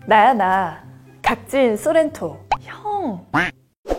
나야 나 각진 소렌토 형.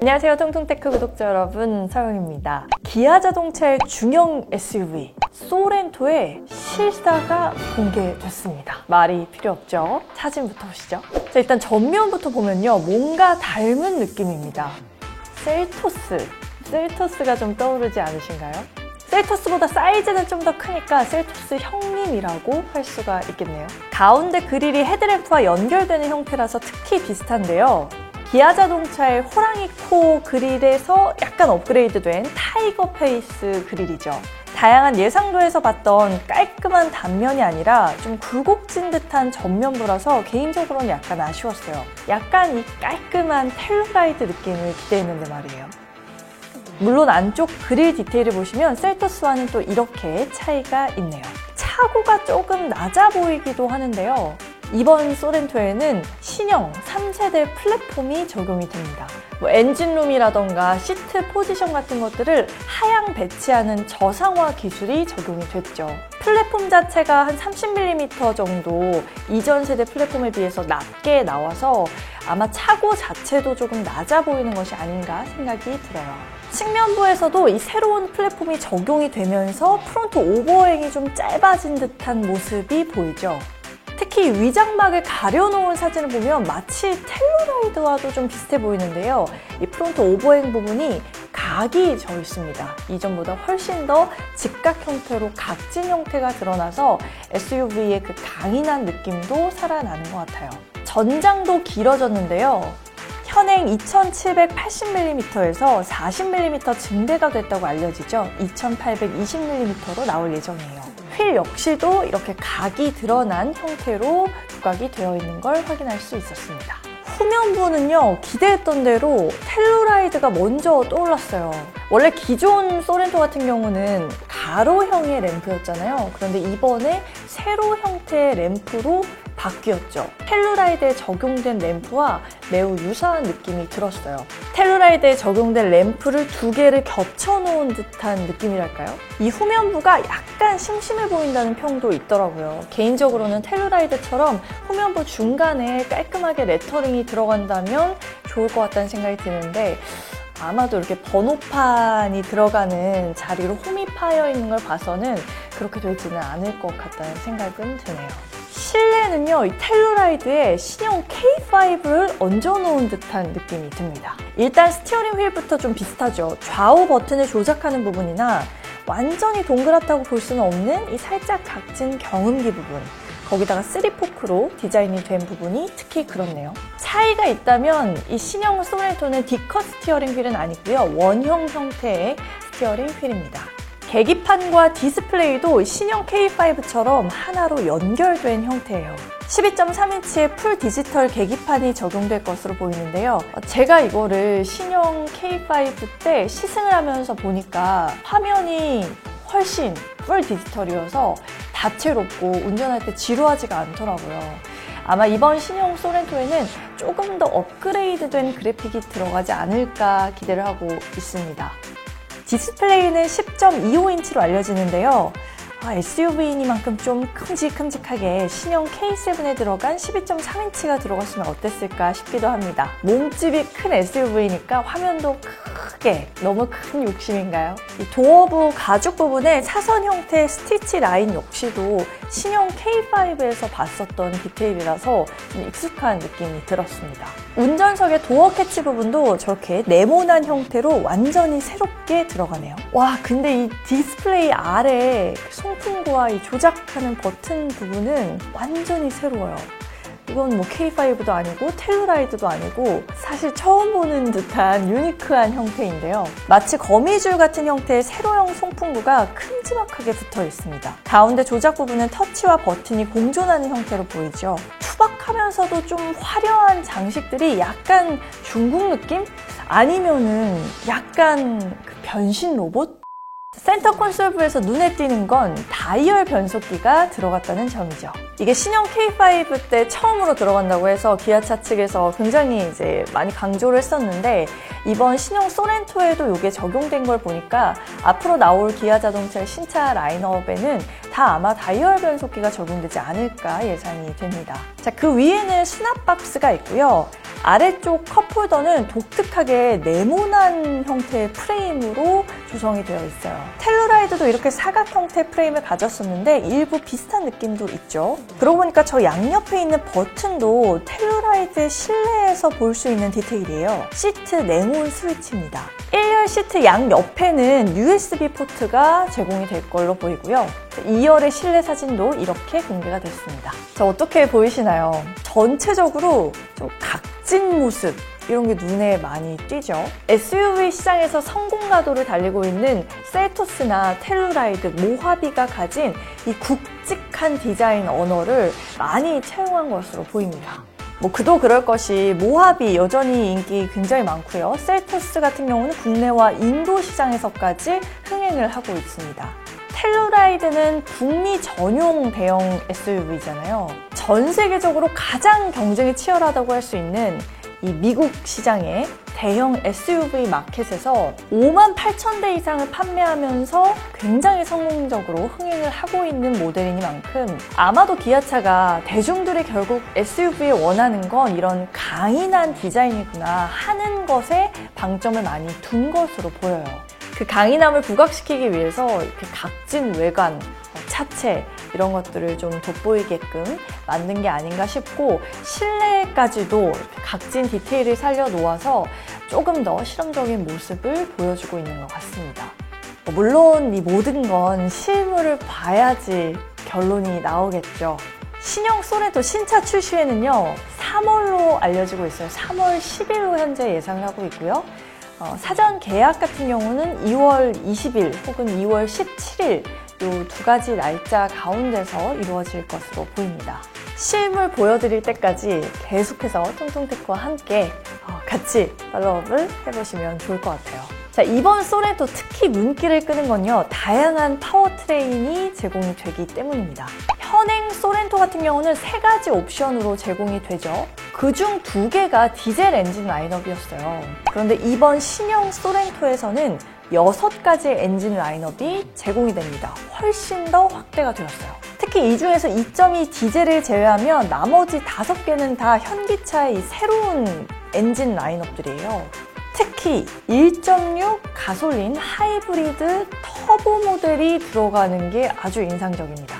안녕하세요 통통테크 구독자 여러분, 서영입니다. 기아 자동차의 중형 SUV 소렌토의 실사가 공개됐습니다. 말이 필요 없죠? 사진부터 보시죠. 자, 일단 전면부터 보면요, 뭔가 닮은 느낌입니다. 셀토스가 좀 떠오르지 않으신가요? 셀토스보다 사이즈는 좀 더 크니까 셀토스 형님이라고 할 수가 있겠네요. 가운데 그릴이 헤드램프와 연결되는 형태라서 특히 비슷한데요. 기아 자동차의 호랑이 코 그릴에서 약간 업그레이드된 타이거 페이스 그릴이죠. 다양한 예상도에서 봤던 깔끔한 단면이 아니라 좀 굴곡진 듯한 전면부라서 개인적으로는 약간 아쉬웠어요. 약간 이 깔끔한 텔루라이드 느낌을 기대했는데 말이에요. 물론 안쪽 그릴 디테일을 보시면 셀토스와는 또 이렇게 차이가 있네요. 차고가 조금 낮아 보이기도 하는데요. 이번 소렌토에는 신형 3세대 플랫폼이 적용이 됩니다. 엔진룸이라던가 시트 포지션 같은 것들을 하향 배치하는 저상화 기술이 적용이 됐죠. 플랫폼 자체가 한 30mm 정도 이전 세대 플랫폼에 비해서 낮게 나와서 아마 차고 자체도 조금 낮아 보이는 것이 아닌가 생각이 들어요. 측면부에서도 이 새로운 플랫폼이 적용이 되면서 프론트 오버행이 좀 짧아진 듯한 모습이 보이죠. 특히 위장막을 가려놓은 사진을 보면 마치 텔루라이드와도 좀 비슷해 보이는데요. 이 프론트 오버행 부분이 각이 져 있습니다. 이전보다 훨씬 더 직각 형태로 각진 형태가 드러나서 SUV의 그 강인한 느낌도 살아나는 것 같아요. 전장도 길어졌는데요. 현행 2780mm에서 40mm 증대가 됐다고 알려지죠. 2820mm로 나올 예정이에요. 휠 역시도 이렇게 각이 드러난 형태로 부각이 되어 있는 걸 확인할 수 있었습니다. 후면부는요, 기대했던 대로 텔루라이드가 먼저 떠올랐어요. 원래 기존 소렌토 같은 경우는 가로형의 램프였잖아요. 그런데 이번에 세로 형태의 램프로 바뀌었죠. 텔루라이드에 적용된 램프와 매우 유사한 느낌이 들었어요. 텔루라이드에 적용된 램프를 두 개를 겹쳐놓은 듯한 느낌이랄까요? 이 후면부가 약간 심심해 보인다는 평도 있더라고요. 개인적으로는 텔루라이드처럼 후면부 중간에 깔끔하게 레터링이 들어간다면 좋을 것 같다는 생각이 드는데, 아마도 이렇게 번호판이 들어가는 자리로 홈이 파여 있는 걸 봐서는 그렇게 되지는 않을 것 같다는 생각은 드네요. 실내는요, 이 텔루라이드에 신형 K5를 얹어놓은 듯한 느낌이 듭니다. 일단 스티어링 휠부터 좀 비슷하죠. 좌우 버튼을 조작하는 부분이나 완전히 동그랗다고 볼 수는 없는 이 살짝 각진 경음기 부분, 거기다가 3포크로 디자인이 된 부분이 특히 그렇네요. 차이가 있다면 이 신형 소렌토는 D컷 스티어링 휠은 아니고요, 원형 형태의 스티어링 휠입니다. 계기판과 디스플레이도 신형 K5처럼 하나로 연결된 형태예요. 12.3인치의 풀 디지털 계기판이 적용될 것으로 보이는데요. 제가 이거를 신형 K5 때 시승을 하면서 보니까 화면이 훨씬 풀 디지털이어서 다채롭고 운전할 때 지루하지가 않더라고요. 아마 이번 신형 소렌토에는 조금 더 업그레이드된 그래픽이 들어가지 않을까 기대를 하고 있습니다. 디스플레이는 10.25인치로 알려지는데요. SUV이니만큼 좀 큼직큼직하게 신형 K7에 들어간 12.3인치가 들어갔으면 어땠을까 싶기도 합니다. 몸집이 큰 SUV니까 화면도 크게, 너무 큰 욕심인가요? 이 도어부 가죽 부분에 사선 형태의 스티치 라인 역시도 신형 K5에서 봤었던 디테일이라서 좀 익숙한 느낌이 들었습니다. 운전석의 도어 캐치 부분도 저렇게 네모난 형태로 완전히 새롭게 들어가네요. 와, 근데 이 디스플레이 아래 송풍구와 이 조작하는 버튼 부분은 완전히 새로워요. 이건 뭐 K5도 아니고 텔루라이드도 아니고 사실 처음 보는 듯한 유니크한 형태인데요. 마치 거미줄 같은 형태의 세로형 송풍구가 큼지막하게 붙어 있습니다. 가운데 조작 부분은 터치와 버튼이 공존하는 형태로 보이죠. 투박하면서도 좀 화려한 장식들이 약간 중국 느낌? 아니면은 약간 그 변신 로봇? 센터 콘솔부에서 눈에 띄는 건 다이얼 변속기가 들어갔다는 점이죠. 이게 신형 K5 때 처음으로 들어간다고 해서 기아차 측에서 굉장히 이제 많이 강조를 했었는데, 이번 신형 소렌토에도 이게 적용된 걸 보니까 앞으로 나올 기아 자동차의 신차 라인업에는 다 아마 다이얼 변속기가 적용되지 않을까 예상이 됩니다. 자, 그 위에는 수납 박스가 있고요. 아래쪽 컵홀더는 독특하게 네모난 형태의 프레임으로 조성이 되어 있어요. 텔루라이드도 이렇게 사각 형태 프레임을 가졌었는데 일부 비슷한 느낌도 있죠. 그러고 보니까 저 양옆에 있는 버튼도 텔루라이드의 실내에서 볼 수 있는 디테일이에요. 시트 네모온 스위치입니다. 1열 시트 양옆에는 USB 포트가 제공이 될 걸로 보이고요. 2열의 실내 사진도 이렇게 공개가 됐습니다. 자, 어떻게 보이시나요? 전체적으로 좀 각진 모습, 이런 게 눈에 많이 띄죠. SUV 시장에서 성공가도를 달리고 있는 셀토스나 텔루라이드, 모하비가 가진 이 굵직한 디자인 언어를 많이 채용한 것으로 보입니다. 그도 그럴 것이 모하비 여전히 인기 굉장히 많고요. 셀토스 같은 경우는 국내와 인도 시장에서까지 흥행을 하고 있습니다. 텔루라이드는 북미 전용 대형 SUV잖아요. 전 세계적으로 가장 경쟁이 치열하다고 할 수 있는 이 미국 시장의 대형 SUV 마켓에서 58,000대 이상을 판매하면서 굉장히 성공적으로 흥행을 하고 있는 모델이니만큼 아마도 기아차가 대중들이 결국 SUV에 원하는 건 이런 강인한 디자인이구나 하는 것에 방점을 많이 둔 것으로 보여요. 그 강인함을 부각시키기 위해서 이렇게 각진 외관, 차체 이런 것들을 좀 돋보이게끔 만든 게 아닌가 싶고, 실내까지도 이렇게 각진 디테일을 살려놓아서 조금 더 실험적인 모습을 보여주고 있는 것 같습니다. 물론 이 모든 건 실물을 봐야지 결론이 나오겠죠. 신형 소렌토 신차 출시에는요 3월로 알려지고 있어요. 3월 10일로 현재 예상을 하고 있고요. 사전 계약 같은 경우는 2월 20일 혹은 2월 17일 이 두 가지 날짜 가운데서 이루어질 것으로 보입니다. 실물 보여드릴 때까지 계속해서 퉁퉁테크와 함께 같이 팔로우업을 해보시면 좋을 것 같아요. 자, 이번 소렌토 특히 눈길을 끄는 건요, 다양한 파워트레인이 제공이 되기 때문입니다. 현행 소렌토 같은 경우는 3가지 옵션으로 제공이 되죠. 그중 2개가 디젤 엔진 라인업이었어요. 그런데 이번 신형 소렌토에서는 6가지의 엔진 라인업이 제공이 됩니다. 훨씬 더 확대가 되었어요. 특히 이 중에서 2.2 디젤을 제외하면 나머지 5개는 다 현기차의 이 새로운 엔진 라인업들이에요. 특히 1.6 가솔린 하이브리드 터보 모델이 들어가는 게 아주 인상적입니다.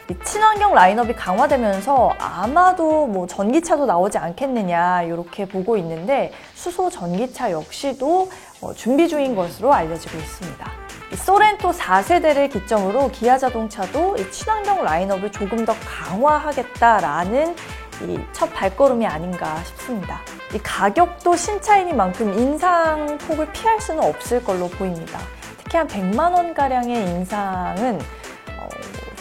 이 친환경 라인업이 강화되면서 아마도 전기차도 나오지 않겠느냐 이렇게 보고 있는데, 수소 전기차 역시도 준비 중인 것으로 알려지고 있습니다. 이 소렌토 4세대를 기점으로 기아자동차도 이 친환경 라인업을 조금 더 강화하겠다라는 이 첫 발걸음이 아닌가 싶습니다. 이 가격도 신차이니만큼 인상폭을 피할 수는 없을 걸로 보입니다. 특히 한 100만 원가량의 인상은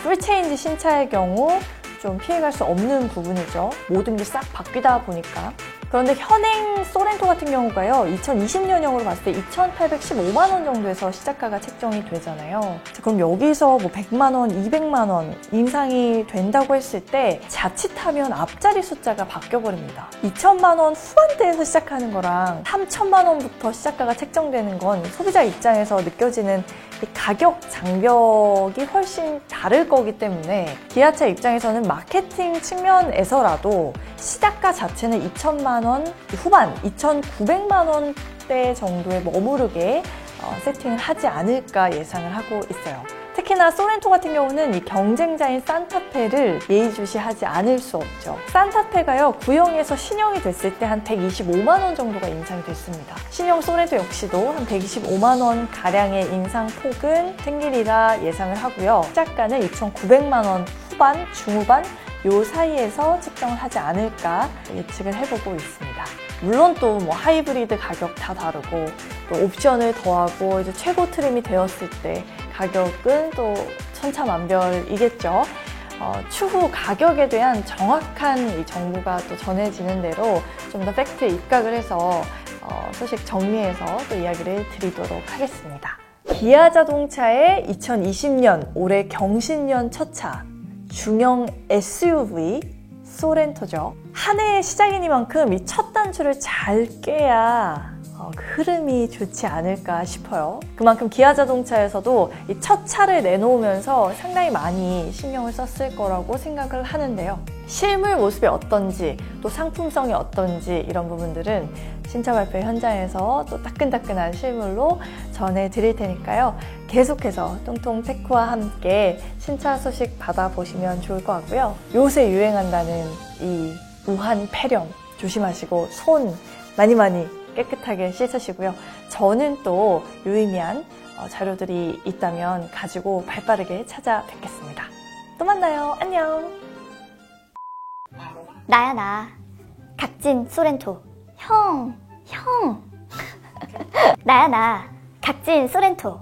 풀체인지 신차의 경우 좀 피해갈 수 없는 부분이죠. 모든 게 싹 바뀌다 보니까. 그런데 현행 소렌토 같은 경우가요, 2020년형으로 봤을 때 2,815만 원 정도에서 시작가가 책정이 되잖아요. 그럼 여기서 100만 원, 200만 원 인상이 된다고 했을 때 자칫하면 앞자리 숫자가 바뀌어버립니다. 2천만 원 후반대에서 시작하는 거랑 3천만 원부터 시작가가 책정되는 건 소비자 입장에서 느껴지는 가격 장벽이 훨씬 다를 거기 때문에 기아차 입장에서는 마케팅 측면에서라도 시작가 자체는 2천만 원 후반, 2,900만 원대 정도에 머무르게 세팅을 하지 않을까 예상을 하고 있어요. 특히나 소렌토 같은 경우는 이 경쟁자인 산타페를 예의주시하지 않을 수 없죠. 산타페가요, 구형에서 신형이 됐을 때 한 125만 원 정도가 인상이 됐습니다. 신형 소렌토 역시도 한 125만 원 가량의 인상폭은 생기리라 예상을 하고요. 시작가는 2,900만 원 후반, 중후반 요 사이에서 책정을 하지 않을까 예측을 해보고 있습니다. 물론 또 하이브리드 가격 다 다르고 또 옵션을 더하고 이제 최고 트림이 되었을 때 가격은 또 천차만별이겠죠. 추후 가격에 대한 정확한 이 정보가 또 전해지는 대로 좀 더 팩트에 입각을 해서 소식 정리해서 또 이야기를 드리도록 하겠습니다. 기아자동차의 2020년 올해 경신년 첫 차 중형 SUV 소렌토죠. 한 해의 시작이니만큼 이 첫 단추를 잘 깨야 그 흐름이 좋지 않을까 싶어요. 그만큼 기아자동차에서도 이 첫 차를 내놓으면서 상당히 많이 신경을 썼을 거라고 생각을 하는데요. 실물 모습이 어떤지, 또 상품성이 어떤지 이런 부분들은 신차 발표 현장에서 또 따끈따끈한 실물로 전해드릴 테니까요. 계속해서 뚱뚱테크와 함께 신차 소식 받아보시면 좋을 것 같고요. 요새 유행한다는 이 무한 폐렴 조심하시고 손 많이 깨끗하게 씻으시고요. 저는 또 유의미한 자료들이 있다면 가지고 발빠르게 찾아뵙겠습니다. 또 만나요. 안녕. 나야 나 각진 소렌토 형 나야 나 각진 소렌토